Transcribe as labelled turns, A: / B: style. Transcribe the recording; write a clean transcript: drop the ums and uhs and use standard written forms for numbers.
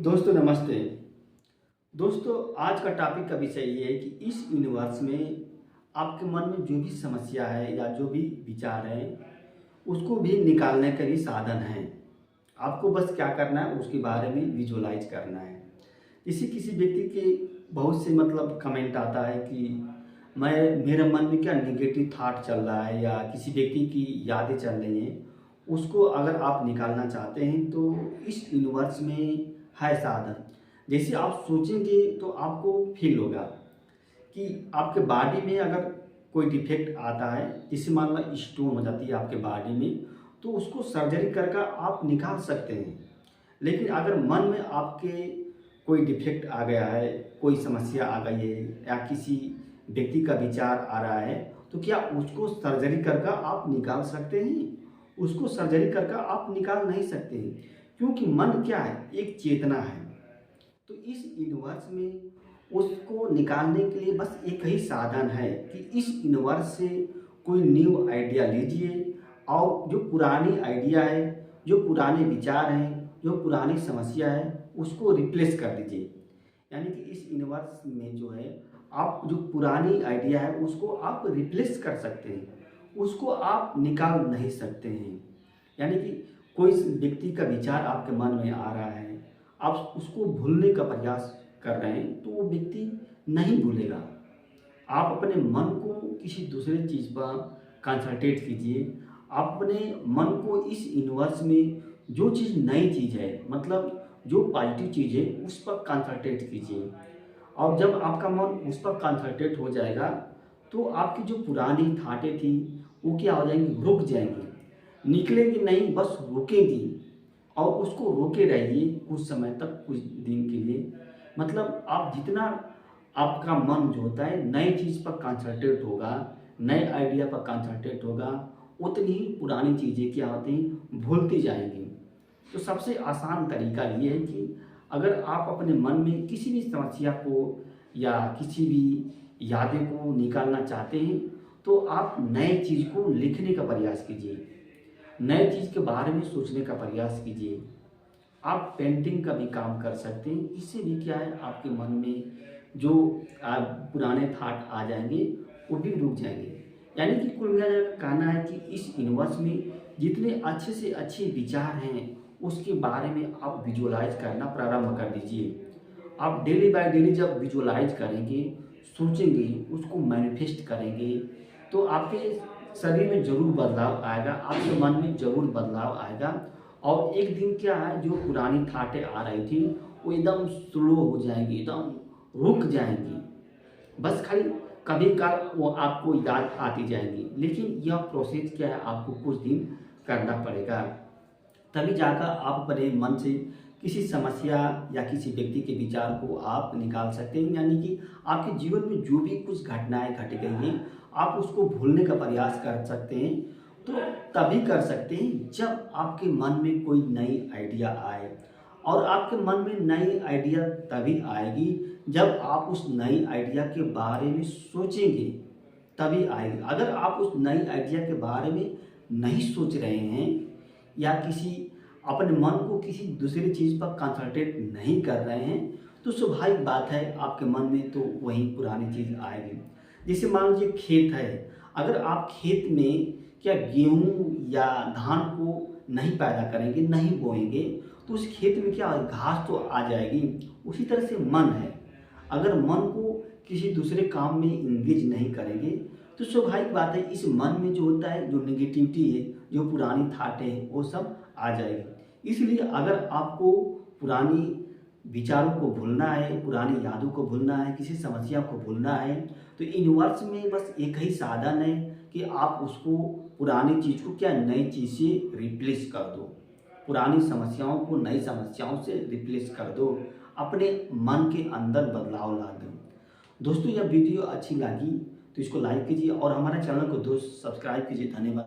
A: दोस्तों नमस्ते। दोस्तों आज का टॉपिक का विषय ये है कि इस यूनिवर्स में आपके मन में जो भी समस्या है या जो भी विचार है उसको भी निकालने का भी साधन है। आपको बस क्या करना है, उसके बारे में विजुअलाइज करना है। इसी किसी व्यक्ति के बहुत से कमेंट आता है कि मैं मेरे मन में क्या नेगेटिव थॉट चल रहा है या किसी व्यक्ति की यादें चल रही हैं, उसको अगर आप निकालना चाहते हैं तो इस यूनिवर्स में है साधन। जैसे आप सोचेंगे तो आपको फील होगा कि आपके बॉडी में अगर कोई डिफेक्ट आता है, जैसे मान लो स्टोन हो जाती है आपके बॉडी में, तो उसको सर्जरी करके आप निकाल सकते हैं। लेकिन अगर मन में आपके कोई डिफेक्ट आ गया है, कोई समस्या आ गई है या किसी व्यक्ति का विचार आ रहा है, तो क्या उसको सर्जरी करके आप निकाल सकते हैं? उसको सर्जरी करके आप निकाल नहीं सकते हैं, क्योंकि मन क्या है, एक चेतना है। तो इस यूनिवर्स में उसको निकालने के लिए बस एक ही साधन है कि इस यूनिवर्स से कोई न्यू आइडिया लीजिए और जो पुरानी आइडिया है, जो पुराने विचार हैं, जो पुरानी समस्या है, उसको रिप्लेस कर दीजिए। यानी कि इस यूनिवर्स में जो है, आप जो पुरानी आइडिया है उसको आप रिप्लेस कर सकते हैं, उसको आप निकाल नहीं सकते हैं। यानी कि कोई व्यक्ति का विचार आपके मन में आ रहा है, आप उसको भूलने का प्रयास कर रहे हैं, तो वो व्यक्ति नहीं भूलेगा। आप अपने मन को किसी दूसरे चीज़ पर कंसंट्रेट कीजिए। आप अपने मन को इस यूनिवर्स में जो चीज़ नई चीज़ है, जो पॉजिटिव चीज़ है, उस पर कंसंट्रेट कीजिए। और जब आपका मन उस पर कंसंट्रेट हो जाएगा तो आपकी जो पुरानी थाटें थी वो क्या हो जाएंगी, रुक जाएंगी, निकलेंगी नहीं, बस रुकेंगी। और उसको रोके रहिए कुछ समय तक, कुछ दिन के लिए। आप जितना आपका मन जो होता है नई चीज़ पर कंसंट्रेट होगा, नए आइडिया पर कंसंट्रेट होगा, उतनी ही पुरानी चीज़ें क्या होती हैं, भूलती जाएंगी। तो सबसे आसान तरीका ये है कि अगर आप अपने मन में किसी भी समस्या को या किसी भी यादें को निकालना चाहते हैं, तो आप नए चीज़ को लिखने का प्रयास कीजिए, नए चीज़ के बारे में सोचने का प्रयास कीजिए। आप पेंटिंग का भी काम कर सकते हैं। इससे भी क्या है, आपके मन में जो पुराने थाट आ जाएंगे वो भी रुक जाएंगे। यानी कि कुल मिलाकर कहना है कि इस यूनिवर्स में जितने अच्छे से अच्छे विचार हैं उसके बारे में आप विजुअलाइज करना प्रारंभ कर दीजिए। आप डेली बाय डेली जब विजुअलाइज करेंगे, सोचेंगे, उसको मैनिफेस्ट करेंगे, तो आपके शरीर में ज़रूर बदलाव आएगा, आपके मन में ज़रूर बदलाव आएगा। और एक दिन क्या है, जो पुरानी थाटें आ रही थी वो एकदम स्लो हो जाएंगी, एकदम रुक जाएंगी। बस खाली कभी काल वो आपको याद आती जाएंगी। लेकिन यह प्रोसेस क्या है, आपको कुछ दिन करना पड़ेगा, तभी जाकर आप अपने मन से किसी समस्या या किसी व्यक्ति के विचार को आप निकाल सकते हैं। यानी कि आपके जीवन में जो भी कुछ घटनाएं घट गई हैं, आप उसको भूलने का प्रयास कर सकते हैं। तो तभी कर सकते हैं जब आपके मन में कोई नई आइडिया आए। और आपके मन में नई आइडिया तभी आएगी जब आप उस नई आइडिया के बारे में सोचेंगे, तभी आएगी। अगर आप उस नई आइडिया के बारे में नहीं सोच रहे हैं या अपने मन को किसी दूसरी चीज़ पर कंसंट्रेट नहीं कर रहे हैं, तो स्वाभाविक बात है आपके मन में तो वही पुरानी चीज़ आएगी। जैसे मान लीजिए खेत है, अगर आप खेत में क्या गेहूँ या धान को नहीं पैदा करेंगे, नहीं बोएंगे, तो उस खेत में क्या घास तो आ जाएगी। उसी तरह से मन है, अगर मन को किसी दूसरे काम में इंगेज नहीं करेंगे, तो स्वाभाविक बात है इस मन में जो होता है, जो नेगेटिविटी है, जो पुरानी थाटें हैं, वो सब आ जाएगी। इसलिए अगर आपको पुरानी विचारों को भूलना है, पुरानी यादों को भूलना है, किसी समस्या को भूलना है, तो यूनिवर्स में बस एक ही साधन है कि आप उसको पुरानी चीज़ को क्या नई चीज़ से रिप्लेस कर दो, पुरानी समस्याओं को नई समस्याओं से रिप्लेस कर दो, अपने मन के अंदर बदलाव ला दो। दोस्तों यह वीडियो अच्छी लगी तो इसको लाइक कीजिए और हमारे चैनल को दोस्त सब्सक्राइब कीजिए। धन्यवाद।